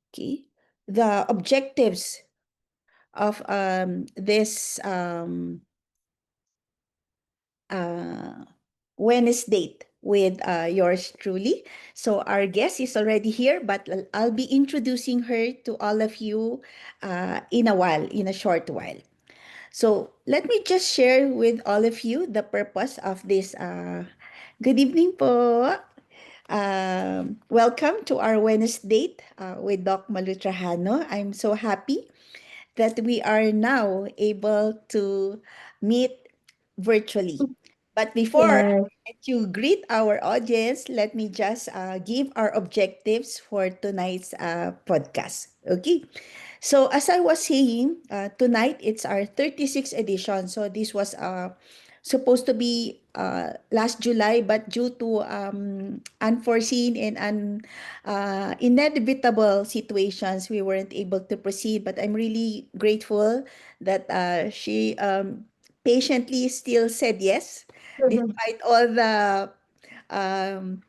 okay, the objectives of this uh, Wednesday with yours truly. So our guest is already here, but I'll be introducing her to all of you in a while, in a short while. So let me just share with all of you the purpose of this. Good evening po. Welcome to our Wednesday with Doc Malutrahano. I'm so happy that we are now able to meet virtually. But before Yes. you greet our audience, let me just give our objectives for tonight's podcast. Okay. So as I was saying, tonight it's our 36th edition. So this was supposed to be last July, but due to unforeseen and inevitable situations, we weren't able to proceed. But I'm really grateful that she patiently still said yes, despite all the um,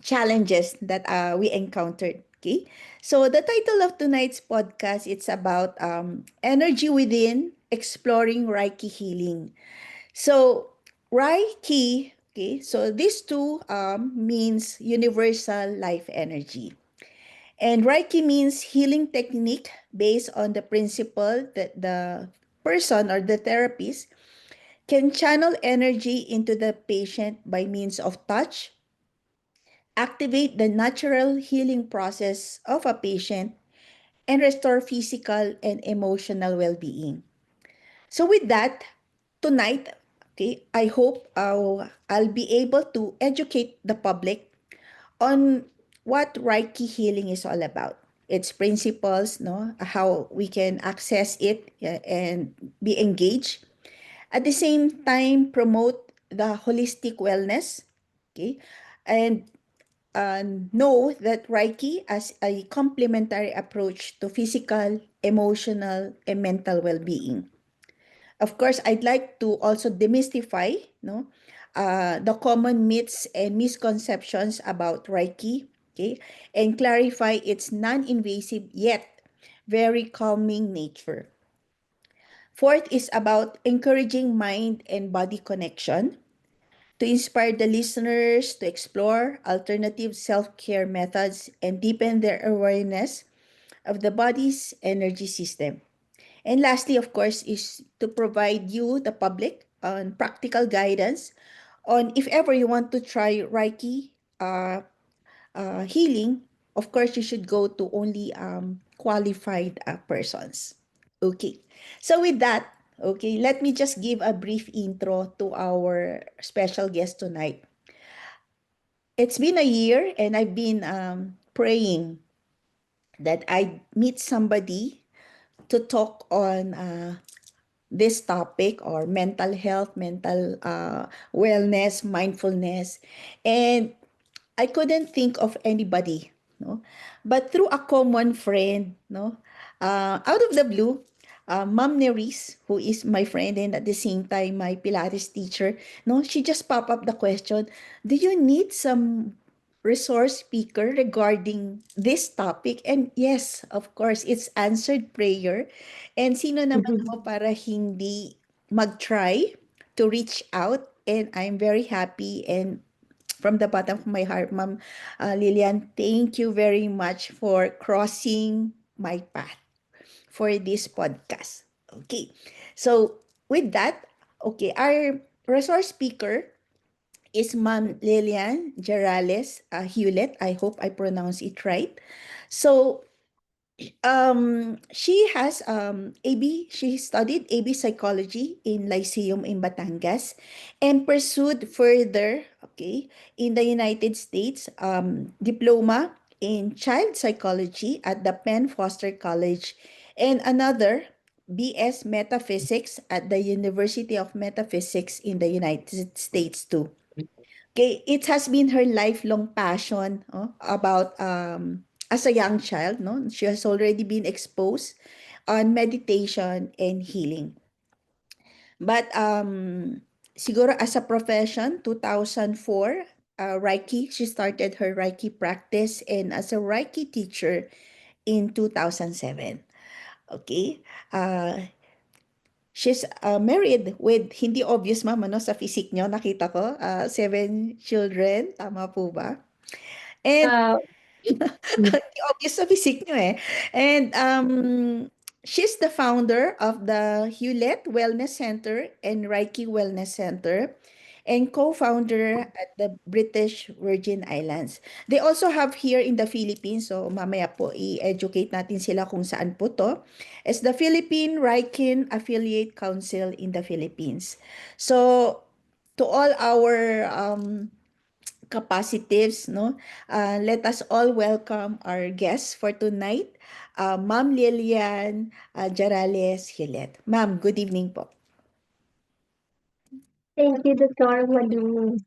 challenges that we encountered. Okay, so the title of tonight's podcast it's about energy within, exploring Reiki healing. So Reiki, okay, so these two means universal life energy. And Reiki means healing technique based on the principle that the person or the therapist can channel energy into the patient by means of touch, activate the natural healing process of a patient, and restore physical and emotional well-being. So with that, tonight, okay, I hope I'll be able to educate the public on what Reiki healing is all about. Its principles, no, how we can access it and be engaged. At the same time, promote the holistic wellness, okay, and know that Reiki as a complementary approach to physical, emotional, and mental well-being. Of course, I'd like to also demystify no, the common myths and misconceptions about Reiki, okay, and clarify its non-invasive yet very calming nature. Fourth is about encouraging mind and body connection to inspire the listeners to explore alternative self-care methods and deepen their awareness of the body's energy system. And lastly, of course, is to provide you, the public, on practical guidance on if ever you want to try Reiki healing. Of course, you should go to only qualified persons. Okay. So with that, okay, let me just give a brief intro to our special guest tonight. It's been a year and I've been praying that I meet somebody to talk on this topic or mental health, mental wellness, mindfulness. And I couldn't think of anybody, no? But through a common friend, no? Out of the blue, Mom Neris, who is my friend and at the same time my Pilates teacher, no, she just popped up the question, do you need some resource speaker regarding this topic? And yes, of course, it's answered prayer. And sino naman ako para hindi mag-try to reach out? And I'm very happy and from the bottom of my heart, Ma'am Lilian, thank you very much for crossing my path for this podcast. Okay. So, with that, okay, our resource speaker is Ma'am Lilian Gerales Hewlett. I hope I pronounce it right. So, she has she studied AB psychology in Lyceum in Batangas and pursued further, okay, in the United States, diploma in child psychology at the Penn Foster College and another BS Metaphysics at the University of Metaphysics in the United States too. Okay, it has been her lifelong passion about as a young child, no? She has already been exposed on meditation and healing. But siguro as a profession, 2004, Reiki, she started her Reiki practice and as a Reiki teacher in 2007. Okay? She's married with, hindi obvious ma'am, ano, sa physique nyo, nakita ko, 7 children, tama po ba? And Uh, mm, hindi obvious sa physique nyo eh. And she's the founder of the Hewlett Wellness Center and Reiki Wellness Center and co-founder at the British Virgin Islands. They also have here in the Philippines, so mamaya po i-educate natin sila kung saan po to, is the Philippine Reiki Affiliate Council in the Philippines. So, to all our capacitives, no? Let us all welcome our guests for tonight, Ma'am Lilian Jarales Hilet. Ma'am, good evening po. Thank you, Dr. Madu.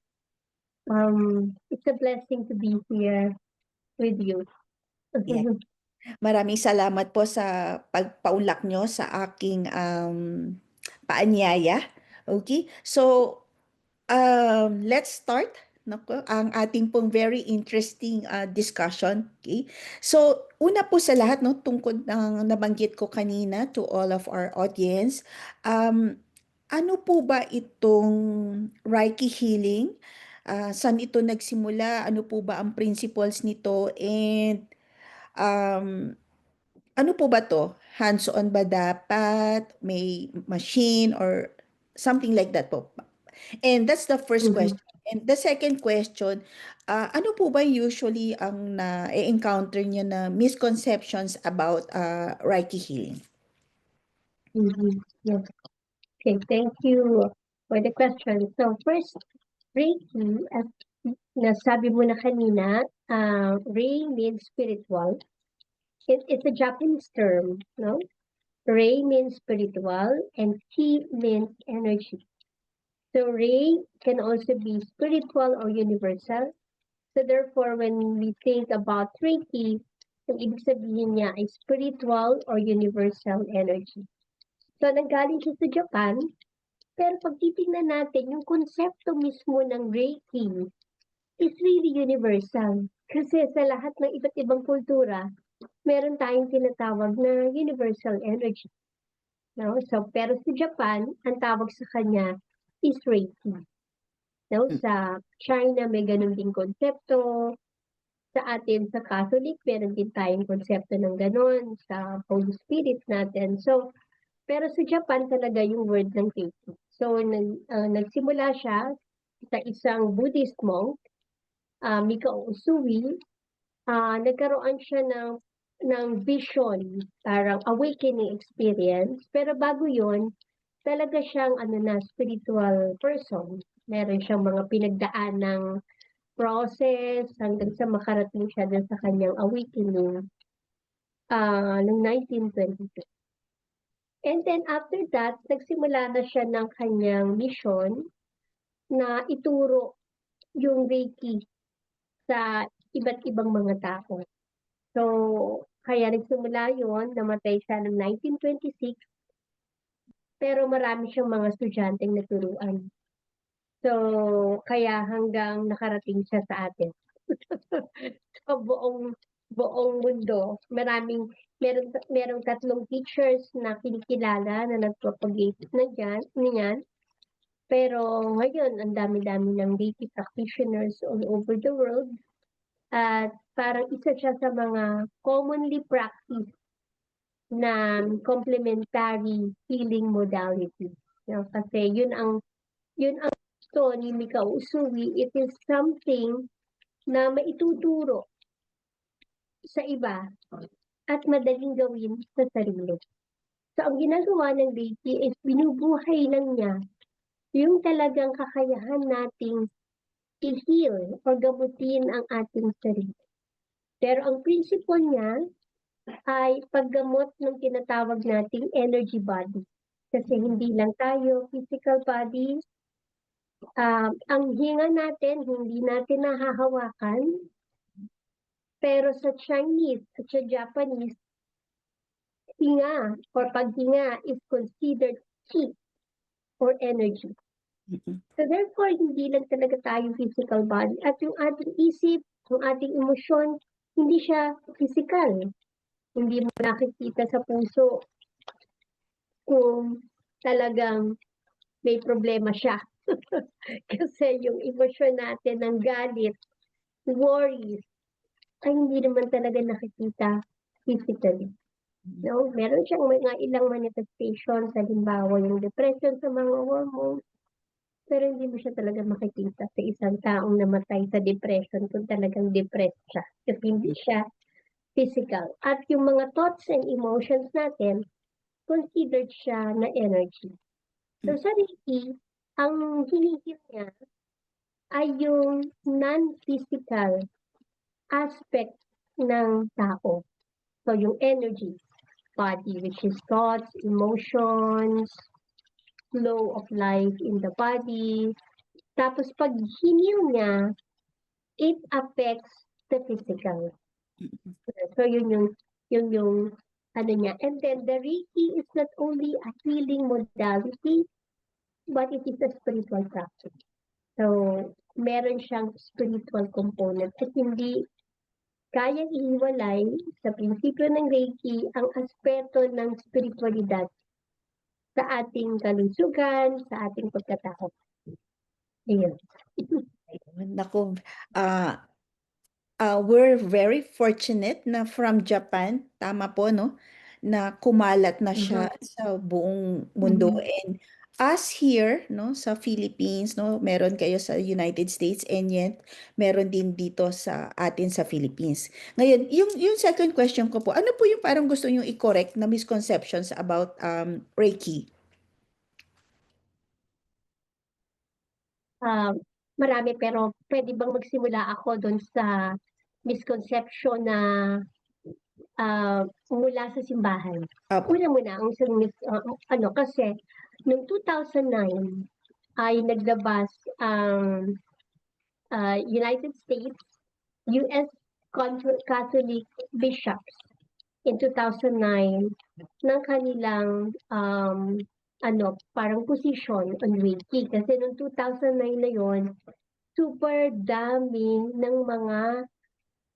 It's a blessing to be here with you. Yeah. Maraming salamat po sa pagpaulak nyo sa aking paanyaya. Okay? So, let's start ang ating pong very interesting discussion. Okay? So, una po sa lahat, no, tungkol ng nabanggit ko kanina to all of our audience, um, ano po ba itong Reiki healing? Saan ito nagsimula? Ano po ba ang principles nito? And um, ano po ba 'to? Hands-on ba dapat? May machine or something like that po? And that's the first Mhm, question. And the second question, ano po ba usually ang na-encounter niyo na misconceptions about Reiki healing? mhm. Yes. Okay, thank you for the question. So first, Reiki, as nasabi mo na kanina, Rei means spiritual. It's a Japanese term, no? Rei means spiritual and Ki means energy. So Rei can also be spiritual or universal. So therefore, when we think about Reiki, ang ibig sabihin niya ay spiritual or universal energy. So nanggaling siya sa Japan, pero pag titingnan natin, yung konsepto mismo ng Reiki is really universal. Kasi sa lahat ng iba't ibang kultura, meron tayong tinatawag na universal energy. No? So, pero sa Japan, ang tawag sa kanya is Reiki. No? Mm. Sa China, may ganun din konsepto. Sa atin, sa Catholic, meron din tayong konsepto ng ganun. Sa Holy Spirit natin. So, pero sa Japan talaga yung word ng Reiki. So, nagsimula siya sa isang Buddhist monk, Mikao Usui. Nagkaroon siya ng vision, parang awakening experience. Pero bago yon, talaga siyang spiritual person. Meron siyang mga pinagdaan ng process hanggang sa makarating siya dun sa kanyang awakening noong 1922. And then after that, nagsimula na siya ng kanyang mission na ituro yung Reiki sa iba't ibang mga tao. So, kaya nagsimula yun, namatay siya noong 1926, pero marami siyang mga estudyanteng naturuan. So, kaya hanggang nakarating siya sa atin. Sa buong mundo, merong 3 teachers na kinikilala na nag-propagate na niyan. Pero ngayon, ang dami-dami ng Reiki practitioners all over the world. At parang isa siya sa mga commonly practiced na complementary healing modality. No? Kasi yun ang gusto ni Mikao Usui, it is something na maituturo sa iba at madaling gawin sa sarili. So, ang ginagawa ng Reiki is binubuhay lang niya yung talagang kakayahan nating i-heal o gamutin ang ating sarili. Pero ang principle niya ay paggamot ng tinatawag nating energy body. Kasi hindi lang tayo physical body, ang hinga natin, hindi natin nahahawakan. Pero sa Chinese at sa Japanese, hinga or paghinga is considered ki or energy. Mm-mm. So therefore, hindi lang talaga tayo physical body. At yung ating isip, yung ating emosyon, hindi siya physical. Hindi mo nakikita sa puso kung talagang may problema siya. Kasi yung emosyon natin ng galit, worries, ay hindi naman talaga nakikita physically. No? Meron siyang mga ilang manifestations, halimbawa yung depression sa mga hormones, pero hindi mo siya talaga makikita sa isang taong namatay sa depression kung talagang depressed siya. Kasi hindi siya physical. At yung mga thoughts and emotions natin, considered siya na energy. So sa Reiki, ang hinihil niya ay yung non-physical aspect ng tao. So yung energy, body, which is thoughts, emotions, flow of life in the body. Tapos pag hinil niya, it affects the physical. So yun yung ano niya. And then the Reiki is not only a healing modality, but it is a spiritual practice. So meron siyang spiritual component at hindi kayang ihiwalay sa prinsipyo ng Reiki ang aspeto ng spiritualidad sa ating kalusugan, sa ating pagkatao. Ayun. Naku, ah, we're very fortunate na from Japan, tama po, no? Na kumalat na siya Mhm. sa buong mundo. Mhm. And us here, no, sa Philippines, no, meron kayo sa United States and yet meron din dito sa atin sa Philippines. Ngayon, yung second question ko po, ano po yung parang gusto niyo i-correct na misconceptions about Reiki? Ah, marami pero pwede bang magsimula ako dun sa misconception na mula sa simbahan. Opo. Una muna ang ano kasi noong 2009 ay naglabas ang United States US Catholic bishops in 2009 ng kanilang ano parang position on Reiki kasi noong 2009 na yon super daming ng mga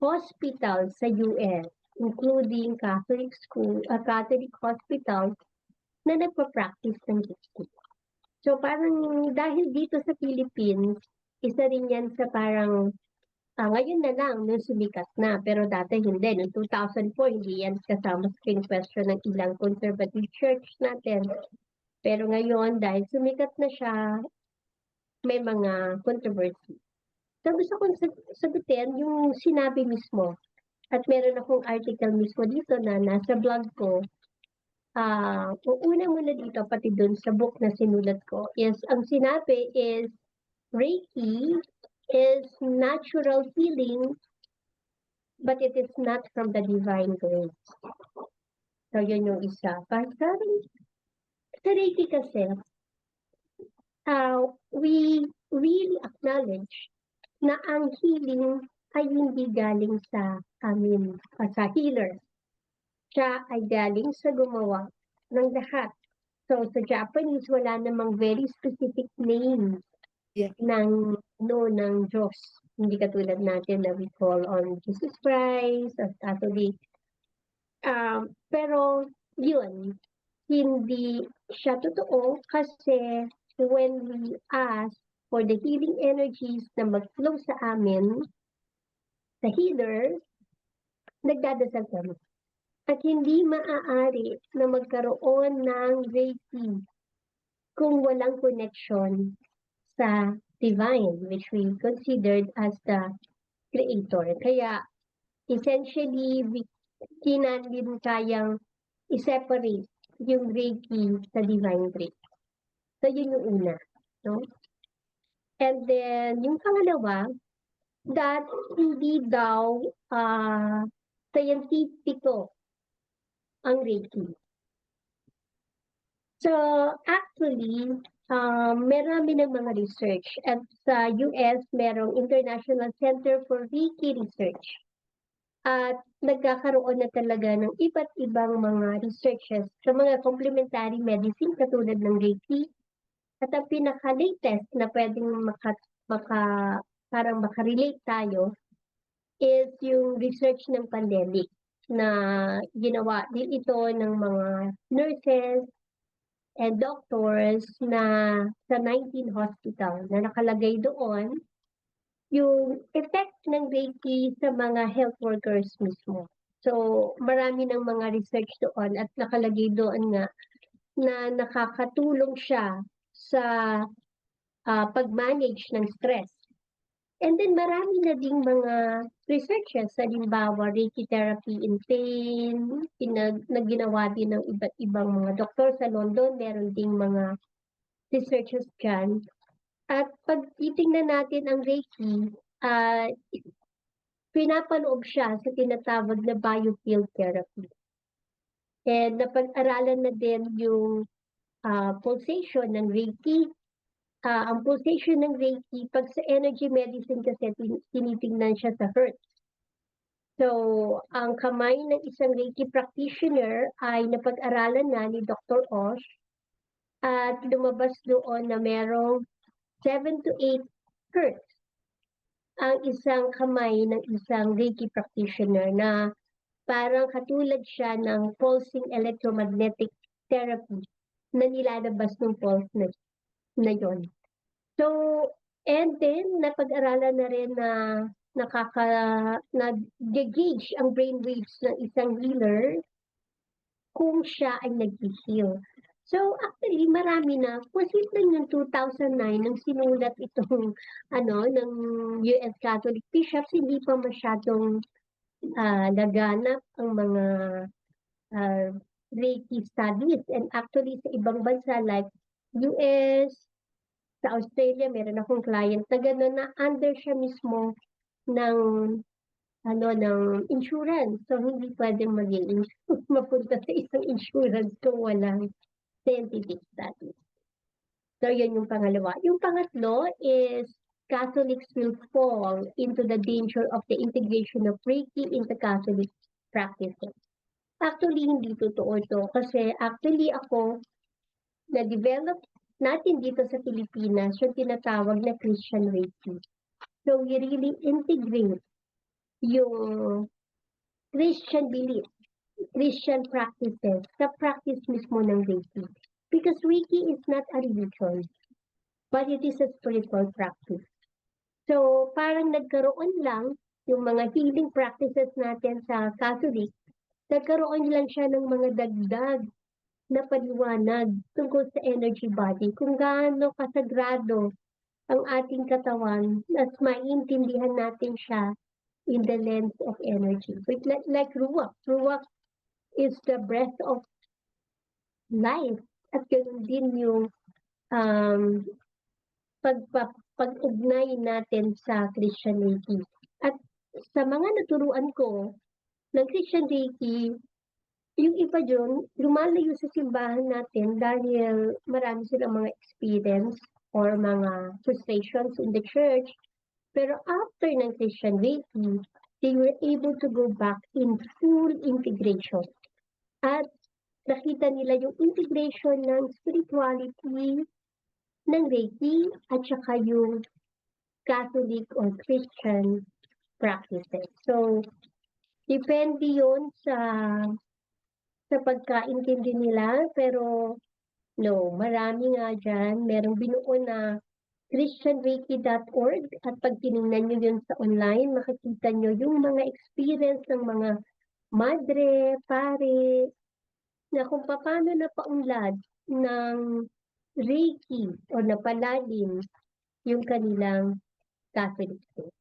hospital sa US, including Catholic school, Catholic hospitals na nagpa-practice ng Reiki. So parang dahil dito sa Philippines, isa rin yan sa parang ngayon na lang nung sumikat na, pero dati hindi. Noong 2004, hindi yan kasama sa king question ng ilang conservative church natin. Pero ngayon, dahil sumikat na siya, may mga controversy. So gusto kong sagutin yung sinabi mismo. At meron akong article mismo dito na nasa blog ko. Una muna dito, pati dun sa book na sinulat ko, is ang sinabi is Reiki is natural healing, but it is not from the divine grace. So yun yung isa. Parang sa Reiki kasi, we really acknowledge na ang healing ay hindi galing sa amin, sa healer. Siya ay galing sa gumawa ng lahat. So sa Japanese, wala namang very specific name Yeah. ng Diyos. Hindi katulad natin na we call on Jesus Christ as Catholic. Pero yun, hindi siya totoo kasi when we ask for the healing energies na mag-flow sa amin, sa healer, nagdadasal kami. At hindi maaari na magkaroon ng Reiki kung walang connection sa divine, which we considered as the creator. Kaya, essentially, di natin kayang i-separate yung Reiki sa divine grace. So, yun yung una. No? And then, yung pangalawa, that hindi daw scientifico ang Reiki. So, actually, marami ng mga research at sa US, merong International Center for Reiki Research. At nagkakaroon na talaga ng iba't ibang mga researches sa mga complementary medicine katulad ng Reiki. At ang pinaka-latest na pwedeng parang makarelate tayo is yung research ng pandemic. na ginawa din ito ng mga nurses and doctors na sa 19 hospital na nakalagay doon yung effect ng Reiki sa mga health workers mismo. So, marami ng mga research doon at nakalagay doon nga na nakakatulong siya sa pag-manage ng stress. And then marami na ding mga researches, halimbawa Reiki therapy in pain, na ginawa din ng iba't ibang mga doktor sa London, meron ding mga researches dyan. At pag titingnan natin ang Reiki, pinapaloob siya sa tinatawag na biofield therapy. And napag-aralan na din yung pulsation ng Reiki. Ang pulsation ng Reiki, pag sa energy medicine kasi tinitingnan siya sa hertz. So, ang kamay ng isang Reiki practitioner ay napag-aralan na ni Dr. Osh at lumabas doon na merong 7 to 8 hertz ang isang kamay ng isang Reiki practitioner na parang katulad siya ng pulsing electromagnetic therapy na nilalabas ng pulse na yon. So, and then, napag-aralan na rin na nag-gauge ang brainwaves ng isang healer kung siya ay nag-heal. So, actually, marami na. Posible lang yung 2009 nang sinulat itong ng US Catholic Bishops, hindi pa masyadong laganap ang mga Reiki studies. And actually, sa ibang bansa like US, sa Australia, meron akong client na gano'n na under siya mismo ng ng insurance. So, hindi pwedeng maging mapunta sa isang insurance kung walang scientific studies. So, yun yung pangalawa. Yung pangatlo is Catholics will fall into the danger of the integration of Reiki into Catholic practices. Actually, hindi totoo ito. Kasi actually ako, na-develop natin dito sa Pilipinas yung tinatawag na Christian Reiki. So, we really integrate yung Christian belief, Christian practices sa practice mismo ng Reiki. Because Reiki is not a religion, but it is a spiritual practice. So, parang nagkaroon lang yung mga healing practices natin sa Catholic, nagkaroon lang siya ng mga dagdag na paliwanag tungkol sa energy body, kung gaano kasagrado ang ating katawan at maintindihan natin siya in the lens of energy. But like Ruach. Ruach is the breath of life. At ganoon din yung um, pag-ugnay natin sa Christian Reiki. At sa mga naturuan ko ng Christian Reiki, yung iba dyan, lumalayo sa simbahan natin dahil marami silang mga experience or mga frustrations in the church. Pero after ng Christian Reiki, they were able to go back in full integration. At nakita nila yung integration ng spirituality ng Reiki at saka yung Catholic or Christian practices. So, depende yun sa pagkaintindi nila, pero no, marami nga dyan. Merong binuo na christianreiki.org at pag tinignan nyo yun sa online, makikita nyo yung mga experience ng mga madre, pare, na kung paano napaunlad ng Reiki o napalalim yung kanilang Catholic faith.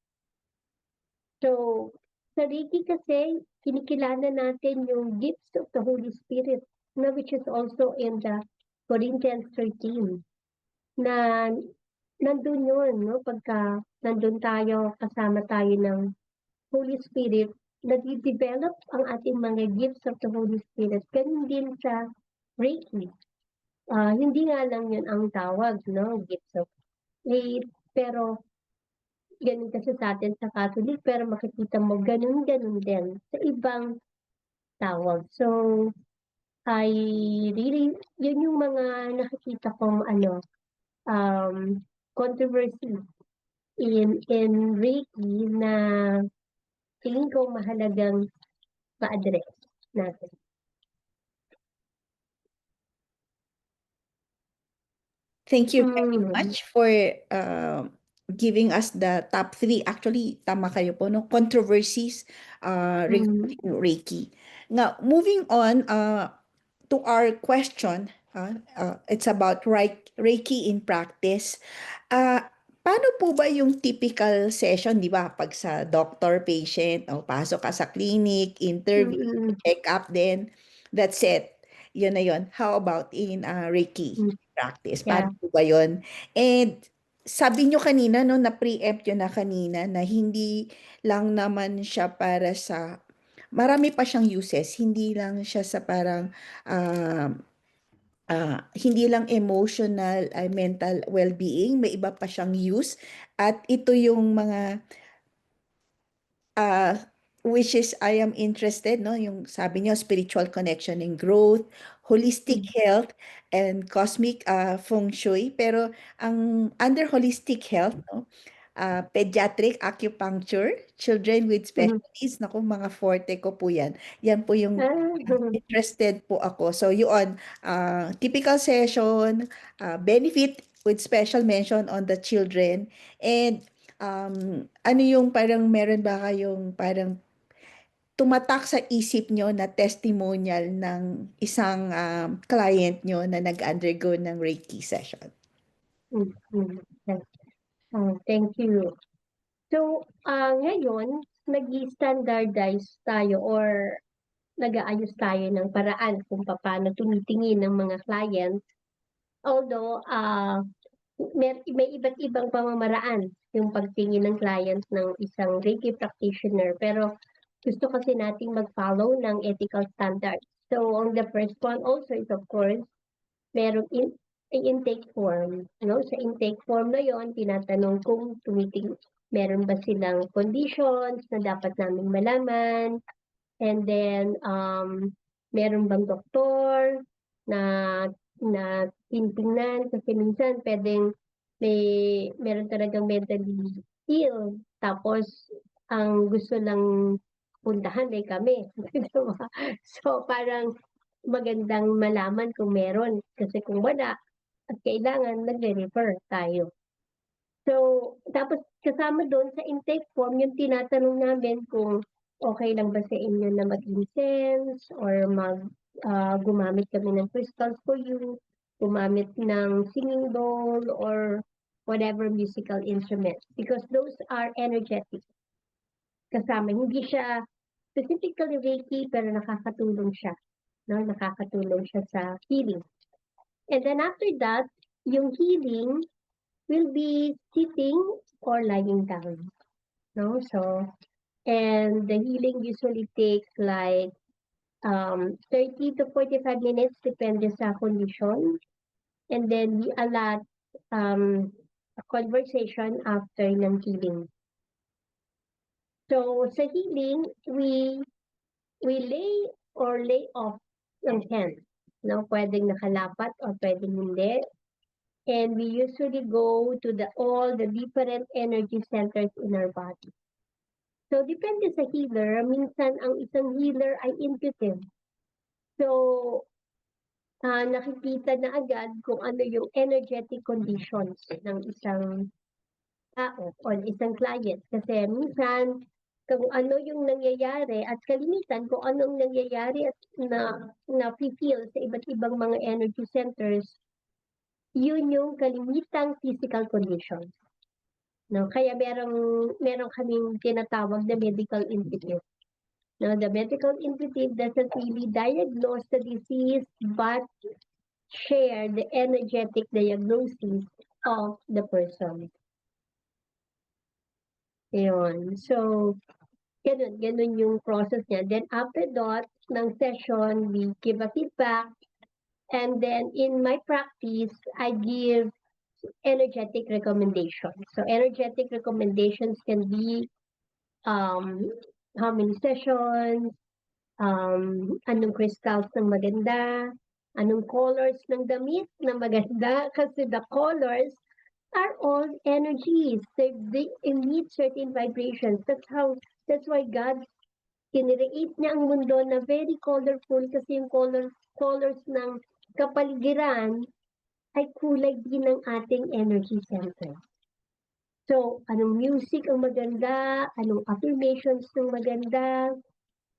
So, sa Reiki kasi, kinikilala natin yung gifts of the Holy Spirit, na which is also in the Corinthians 13, na nandun yun, no? Pagka nandun tayo, kasama tayo ng Holy Spirit, nag-develop ang ating mga gifts of the Holy Spirit. Ganun din sa Reiki. Hindi nga lang yun ang tawag, no? Gifts of faith, pero ganun kasi sa atin sa Catholic, pero makikita mo ganun-ganun din sa ibang tawag. So, I really, yun yung mga nakikita kong controversy in Reiki na tingin ko mahalagang ma-address natin. Thank you very Mm. much for giving us the top three. Actually, tama kayo po, no? Controversies Mm. regarding Reiki. Now, moving on to our question, it's about Reiki in practice. Ah, paano po ba yung typical session, di ba? Pag sa doctor, patient, o pasok ka sa clinic, interview, Mm. check-up din, that's it. Yun na yun. How about in Reiki Mm. practice? Yeah. Paano po ba yun? And sabi nyo kanina, no, na-preempt nyo na kanina na hindi lang naman siya para sa, marami pa siyang uses, hindi lang siya sa parang, ah, hindi lang emotional, mental well-being, may iba pa siyang use. At ito yung mga uh, which is I am interested, no? Yung sabi niyo, spiritual connection and growth, holistic Mm. health, and cosmic feng shui. Pero ang under holistic health, no? Pediatric acupuncture, children with Mm. special needs, naku, mga forte ko po yan. Yan po yung Ah. interested po ako. So yun, typical session, benefit with special mention on the children, and ano yung parang meron ba kayong parang tumatak sa isip nyo na testimonial ng isang client nyo na nag-undergo ng Reiki session? Mm. Mm. Thank you. So, ngayon, nag-standardize tayo or nag-aayos tayo ng paraan kung paano tumitingin ng mga clients. Although, may iba't ibang pamamaraan yung pagtingin ng client ng isang Reiki practitioner. Pero gusto kasi nating mag-follow ng ethical standards. So, on the first one also is of course, merong intake form. No? Sa intake form na yon, tinatanong kung meron ba silang conditions na dapat namin malaman. And then, meron bang doktor na na tinitingnan kasi minsan pwedeng meron talagang mentally ill tapos ang gusto lang puntahan ay kami. Di ba? So parang magandang malaman kung meron kasi kung wala at kailangan nagre-refer tayo. So, tapos kasama doon sa intake form, yung tinatanong namin kung okay lang ba sa inyo na mag-incense or gumamit kami ng crystals for you, gumamit ng singing bowl or whatever musical instrument because those are energetic kasama. Hindi siya specifically Reiki pero nakakatulong siya. No? Nakakatulong siya sa healing. And then after that, yung healing will be sitting or lying down. No? So, and the healing usually takes like 30 to 45 minutes depende sa condition. And then we allot a conversation after ng healing. So, sa healing, we lay off yung hands. No? Pwedeng nakalapat or pwedeng hindi. And we usually go to all the different energy centers in our body. So, depende sa healer. Minsan, ang isang healer ay intuitive. So, nakikita na agad kung ano yung energetic conditions ng isang tao o isang client. Kasi minsan, kung ano yung nangyayari at kalimitan kung anong nangyayari at na-feel sa iba't ibang mga energy centers, yun yung kalimitang physical conditions. No? Kaya merong kaming tinatawag na medical institute. No, the medical institute doesn't really diagnose the disease but share the energetic diagnosis of the person. Yun. So, ganun yung process niya. Then after that, ng session, we give a feedback. And then in my practice, I give energetic recommendations. So energetic recommendations can be how many sessions, anong crystals ng maganda, anong colors ng damit na maganda kasi the colors are all energies. They emit certain vibrations. That's why God kinreate niya ang mundo na very colorful kasi yung colors ng kapaligiran ay kulay din ng ating energy center. So, anong music ang maganda, anong affirmations ng maganda,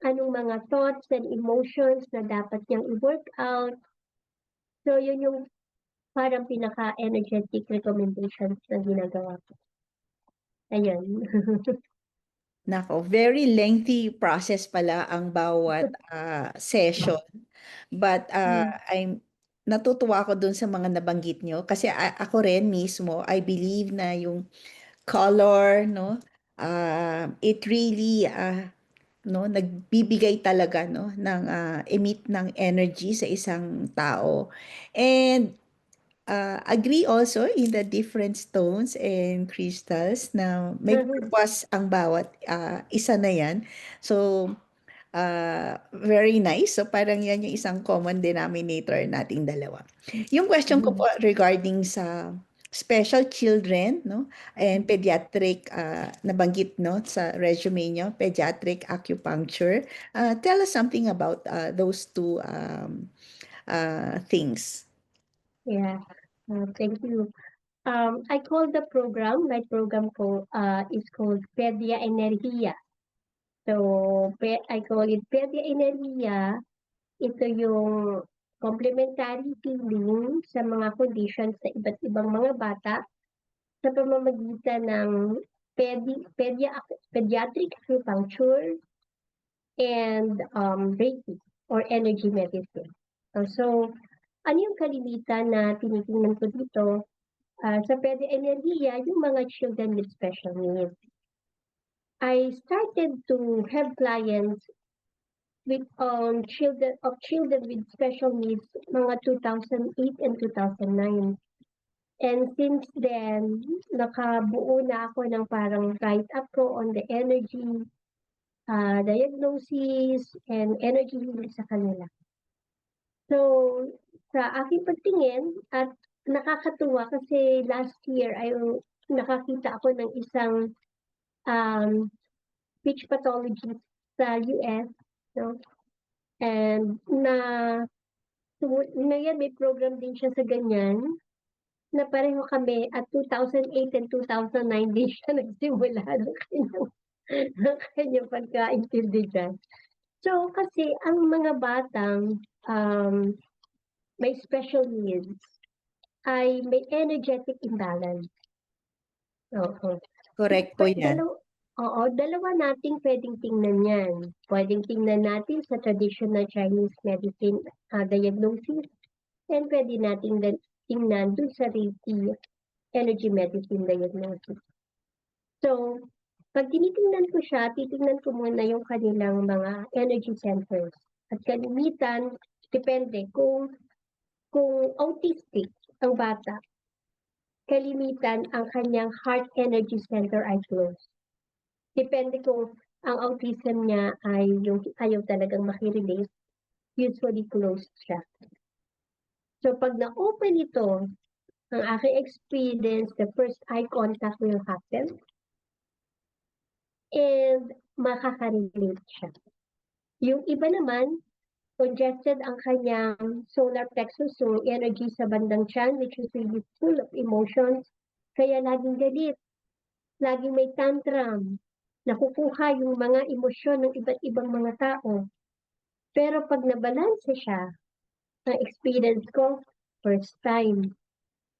anong mga thoughts and emotions na dapat niyang i-work out. So, yun yung parang pinaka-energetic recommendations na ginagawa ko. Ayun. Nako, very lengthy process pala ang bawat session. But I'm natutuwa ako dun sa mga nabanggit nyo kasi ako rin mismo, I believe na yung color, no, it really no, nagbibigay talaga no ng emit ng energy sa isang tao. And agree also in the different stones and crystals na may purpose ang bawat isa na yan. So, very nice. So, parang yan yung isang common denominator nating dalawa. Yung question ko po regarding sa special children, no, and pediatric, nabanggit, no, sa resume nyo, pediatric acupuncture. Tell us something about those two things. Yeah. Thank you. I call the program, my program is called Pedia Energia. So, I call it Pedia Energia. Ito yung complementary healing sa mga conditions sa iba't ibang mga bata sa pamamagitan ng pediatric acupuncture and Reiki or energy medicine. So, ano yung kalimitan na tinitingnan ko dito? Sa Pedia Energia, yung mga children with special needs. I started to have clients with children with special needs mga 2008 and 2009. And since then, nakabuo na ako ng parang write-up ko on the energy, diagnosis, and energy healing sa kanila. So, sa aking pagtingin, at nakakatuwa kasi last year ay nakakita ako ng isang speech pathologist sa US, no? And yan, may program din siya sa ganyan, na pareho kami at 2008 and 2009 din siya nagsimula ng kanyang pagkaintindi dyan. So, kasi ang mga batang may special needs ay may energetic imbalance. Oo. Correct po yan. Dalawa nating pwedeng tingnan yan. Pwedeng tingnan natin sa traditional Chinese medicine diagnosis, and pwede nating tingnan dun sa Reiki energy medicine diagnosis. So, pag tinitingnan ko siya, titingnan ko muna yung kanilang mga energy centers. At kalimitan, depende kung autistic ang bata, kalimitan ang kanyang heart energy center ay closed. Depende kung ang autism niya ay yung ayaw talagang makirelate, usually closed siya. So pag na-open ito, ang aking experience, the first eye contact will happen and makaka-relate siya. Yung iba naman, congested ang kanyang solar plexus, so energy sa bandang tiyan, which is really full of emotions, kaya laging galit, laging may tantrum, nakukuha yung mga emosyon ng iba't ibang mga tao. Pero pag nabalanse siya, ang experience ko, first time,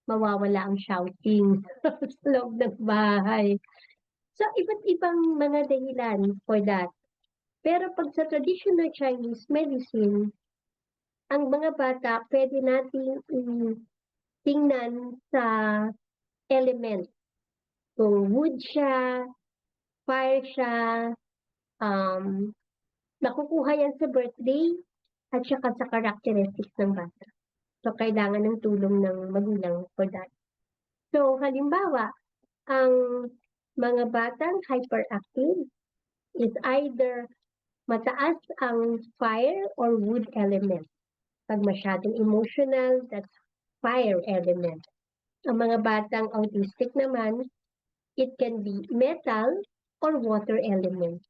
mawawala ang shouting sa loob ng bahay. So, iba't ibang mga dahilan for that. Pero pag sa traditional Chinese medicine, ang mga bata, pwede nating tingnan sa element. Kung wood siya, fire siya, nakukuha yan sa birthday at saka sa characteristics ng bata. So, kailangan ng tulong ng magulang for that. So, halimbawa, ang mga batang hyperactive is either mataas ang fire or wood element. Pag masyadong emotional, that's fire element. Ang mga batang autistic naman, it can be metal or water element.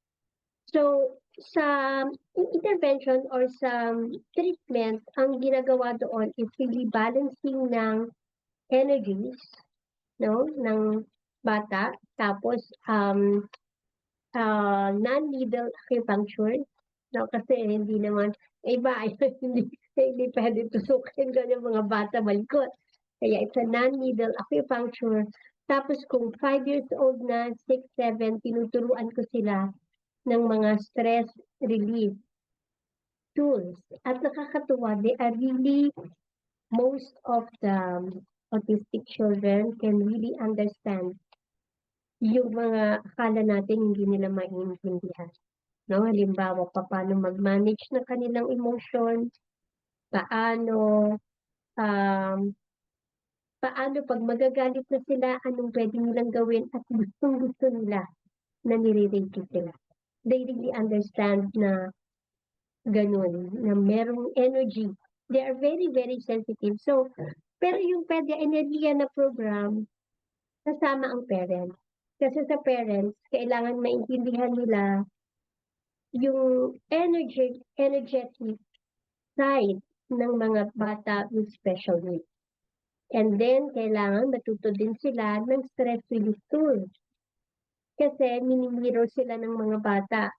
So, sa intervention or sa treatment, ang ginagawa doon is really balancing ng energies, no, ng bata. Tapos, non-needle acupuncture, no, kasi hindi naman, iba ay hindi pwede tusukin doon yung mga bata malikot. Kaya it's a non-needle acupuncture. Tapos kung 5 years old na, 6, 7, tinuturuan ko sila ng mga stress relief tools. At nakakatuwa, they are really, most of the autistic children can really understand yung mga akala natin hindi nila maintindihan. No? Halimbawa, paano mag-manage ng kanilang emotion, paano, um, paano pag magagalit na sila, anong pwede nilang gawin at gustong-gusto nila na nire-reiki sila. They really understand na ganun, na merong energy. They are very, very sensitive. So, pero yung pwede enerhiya na program, kasama ang parents. Kasi sa parents, kailangan maintindihan nila yung energetic side ng mga bata with special needs. And then, kailangan matuto din sila ng stress relief tools. Kasi minimiro sila ng mga bata.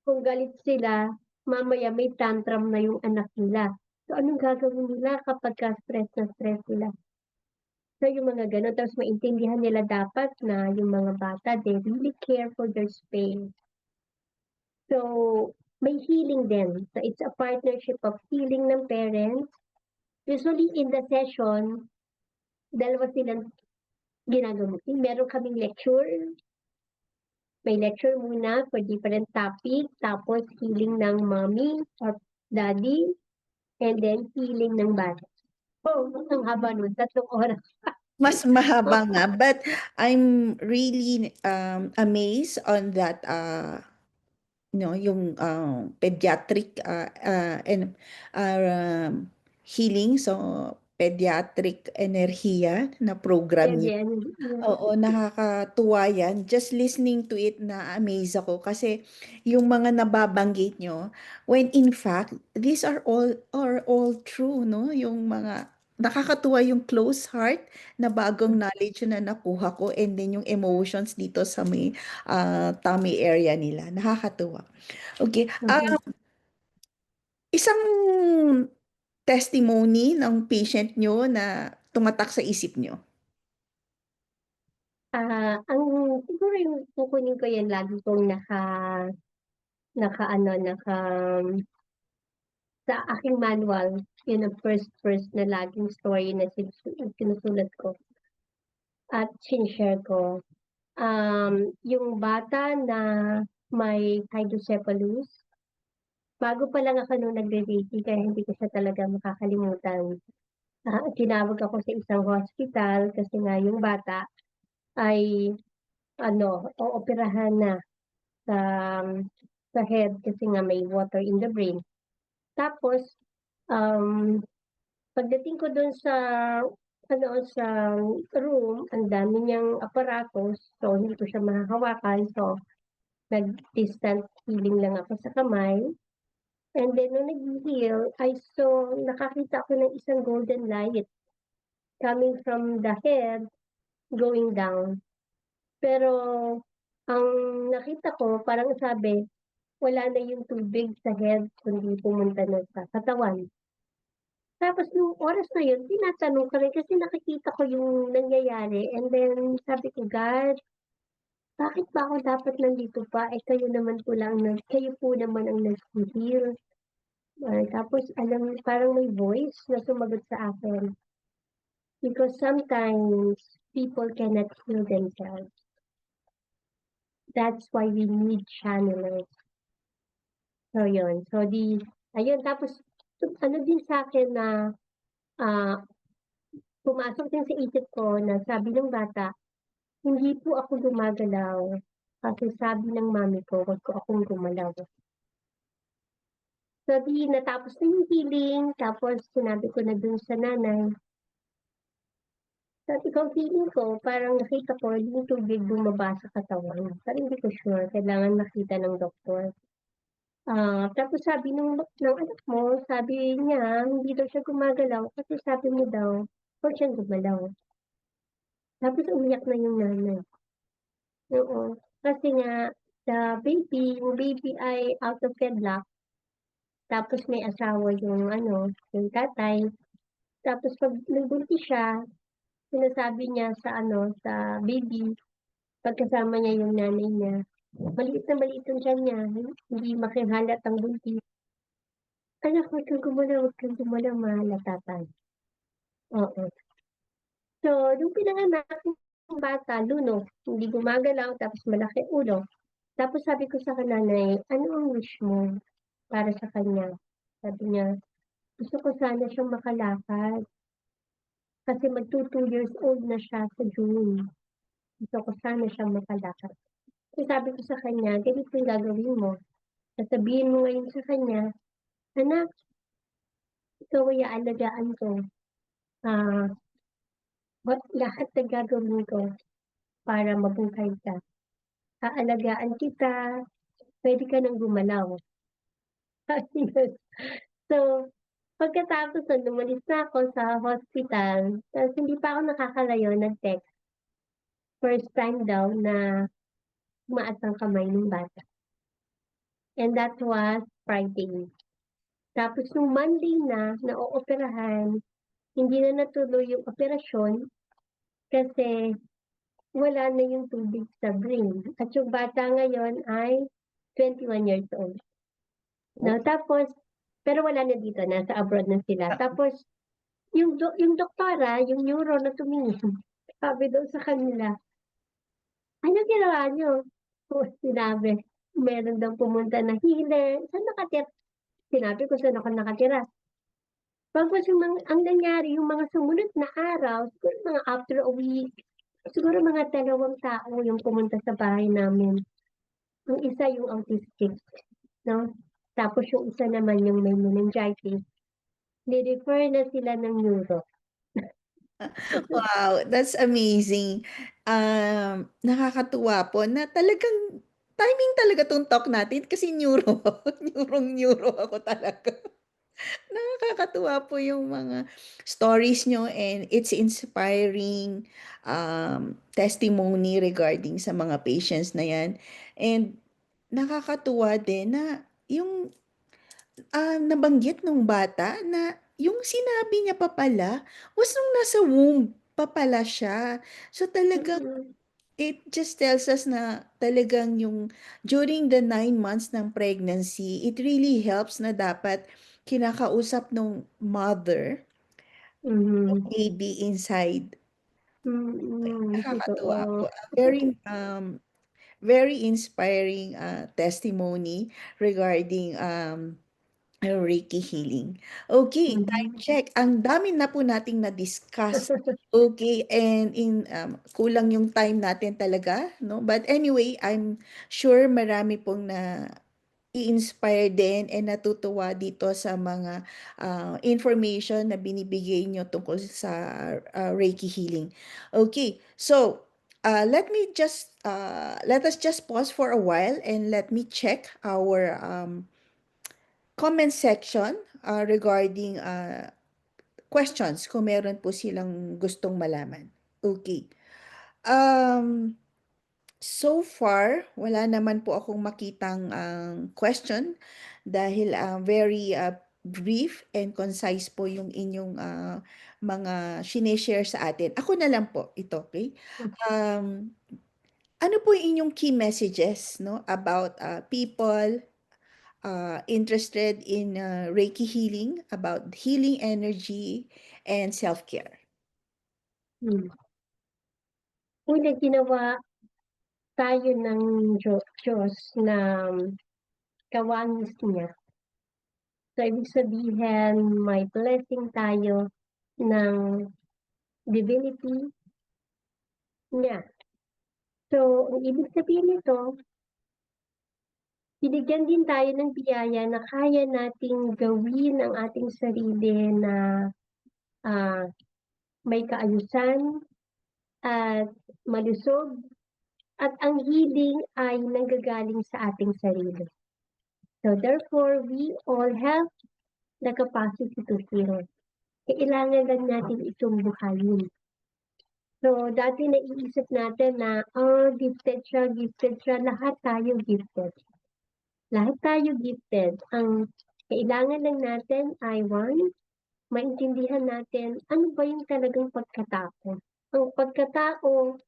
Kung galit sila, mamaya may tantrum na yung anak nila. So, anong gagawin nila kapag stress na stress sila? So, yung mga ganun. Tapos maintindihan nila dapat na yung mga bata, they really care for their space. So, may healing din. So, it's a partnership of healing ng parents. Usually, in the session, dalawa silang ginagawa. Meron kaming lecture. May lecture muna for different topic. Tapos, healing ng mommy or daddy. And then, healing ng bata. Oh, ang haba nun. 3 oras. Mas mahaba nga, but I'm really amazed on that no, yung pediatric and healing, so pediatric enerhiya na program niyo. Yan. Oo, nakakatuwa yan. Just listening to it, na-amaze ako kasi yung mga nababanggit nyo, when in fact, these are all true, no? Yung mga nakakatuwa yung close heart na bagong knowledge na nakuha ko, and then yung emotions dito sa may tummy area nila. Nakakatuwa. Okay. Mhm. Isang testimony ng patient nyo na tumatak sa isip nyo. Ang siguro yung kukunin ko yan lagi kong naka sa aking manual, yun ang first na laging story na sinusulat ko at sinishare ko. Yung bata na may hydrocephalus, bago pa lang ako nung nagre-reiki kaya hindi ko siya talaga makakalimutan. Tinawag ako sa isang hospital kasi nga yung bata ay ooperahan na sa sa head kasi nga may water in the brain. Tapos, um, pagdating ko dun sa room, ang dami niyang aparatos, so hindi ko siya mahahawakan. So, nag-distant healing lang ako sa kamay. And then, nung nag-heal, I saw, nakakita ko ng isang golden light coming from the head, going down. Pero, ang nakita ko, parang sabi, wala na yung tubig sa head, kundi pumunta na sa katawan. Tapos nung oras na yun, tinatanong ko rin kasi nakikita ko yung nangyayari. And then sabi ko, God, bakit ba ako dapat nandito pa? Eh kayo po naman ang nag-heal. Tapos parang may voice na sumagot sa akin. Because sometimes people cannot heal themselves. That's why we need channelers. So yun. Ayun, tapos ano din sa akin na ah, pumasok din sa isip ko na sabi ng bata, hindi po ako gumagalaw kasi sabi ng mami ko, wag ko akong gumalaw. So natapos na yung healing, tapos sinabi ko na dun sa nanay. Sabi ko, feeling ko, parang nakita ko yung tubig bumaba sa katawan. Pero hindi ko sure, kailangan makita ng doktor. Tapos sabi ng anak mo, sabi niya hindi daw siya gumagalaw kasi sabi mo daw, huwag siyang gumalaw. Tapos umiyak na yung nanay. Oo, kasi nga yung baby ay out of wedlock, tapos may asawa yung yung tatay. Tapos 'pag nagbuntis siya, sinasabi niya sa baby, pagkasama niya yung nanay niya, maliit ang tiyan niya, hindi makihalat ang buntis. "Anak, huwag kang gumalaw, mahalata tayo." Oo. So, nung pinanganak yung bata, luno, hindi gumagalaw, tapos malaki ulo. Tapos sabi ko sa nanay, "Ano ang wish mo para sa kanya?" Sabi niya, "Gusto ko sana siyang makalakad kasi magtu-2 years old na siya sa June. Gusto ko sana siyang makalakad." So, sabi ko sa kanya, "Ganito yung gagawin mo, sasabihin mo ngayon sa kanya, 'Anak, ikaw ay aalagaan ko. Ah, lahat ng gagawin ko para mabuhay ka. Aalagaan kita, puwede ka ng gumalaw." So, pagkatapos nun umalis na ako sa hospital, ta's hindi pa ako nakakalayo nag-text, first time daw na tumaas ang kamay nung bata, and that was Friday. Tapos nung Monday na ooperahan, hindi na natuloy yung operasyon kasi wala na yung tubig sa brain at yung bata ngayon ay 21 years old. No, tapos pero wala na dito, nasa abroad na sila. Tapos yung doktora, yung neuro na tumingin, sabi daw sa kanila, "Anong ginawa niyo?" Tapos sinabi, meron daw pumunta na healer, "Saan nakatira?" Sinabi ko, "Saan ako nakatira?" Tapos ang nangyari yung mga sumunod na araw, siguro mga after a week, siguro mga 2 tao yung pumunta sa bahay namin. Yung isa yung autistic, 'no? Tapos yung isa naman yung may meningitis. Ni-refer na sila ng neuro. Wow, that's amazing. Nakakatuwa po na talagang timing talaga 'tong talk natin kasi neuro, neurong-neuro ako talaga. Nakakatuwa po yung mga stories niyo and it's inspiring, testimony regarding sa mga patients na 'yan. And nakakatuwa din na yung, nabanggit nung bata na yung sinabi niya pa pala was nung nasa womb pa pala siya. So, talagang Mm, it just tells us na talagang yung during the 9 months ng pregnancy, it really helps na dapat kinakausap nung mother, yung mhm, baby inside. Nakakatuwa po. totoo. Very inspiring testimony regarding Reiki healing. Okay, time Mhm. check. Ang dami na po nating na-discuss. Okay, and kulang yung time natin talaga, no? But anyway, I'm sure marami pong na i-inspire din and natutuwa dito sa mga information na binibigay nyo tungkol sa Reiki healing. Okay, so let us just pause for a while and let me check our comment section regarding questions kung meron po silang gustong malaman. Okay. Um, so far, wala naman po akong makitang question dahil very brief and concise po yung inyong mga sineshare sa atin. Ako na lang po ito, okay? Um, ano po yung inyong key messages no, about people interested in Reiki healing, about healing energy and self-care. Hmm. Una, ginawa tayo ng Diyos na kawangis niya. So, ibig sabihin, may blessing tayo ng divinity niya. So, ang ibig sabihin nito, binigyan din tayo ng biyaya na kaya nating gawin ang ating sarili na ah, may kaayusan at malusog at ang healing ay nanggagaling sa ating sarili. So therefore, we all have the capacity to heal. Kailangan lang natin itong buhayin. So, dati naiisip natin na, gifted siya, lahat tayo gifted. Lahat tayo gifted. Ang kailangan lang natin ay one, maintindihan natin ano ba yung talagang pagkatao. Ang pagkatao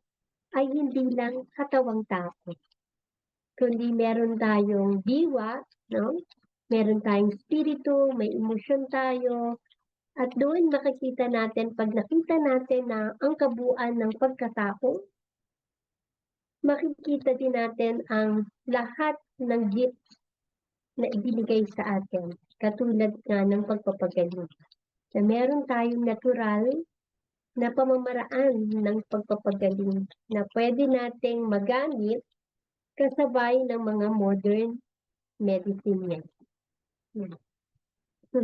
ay hindi lang katawang tao, kundi meron tayong diwa, no? Meron tayong spirito, may emosyon tayo, at doon makikita natin, pag nakita natin na ang kabuuan ng pagkatao, makikita din natin ang lahat ng gifts na ibinigay sa atin. Katulad nga ng pagpapagaling. Na meron tayong natural na pamamaraan ng pagpapagaling na pwede nating magamit kasabay ng mga modern medicine yan.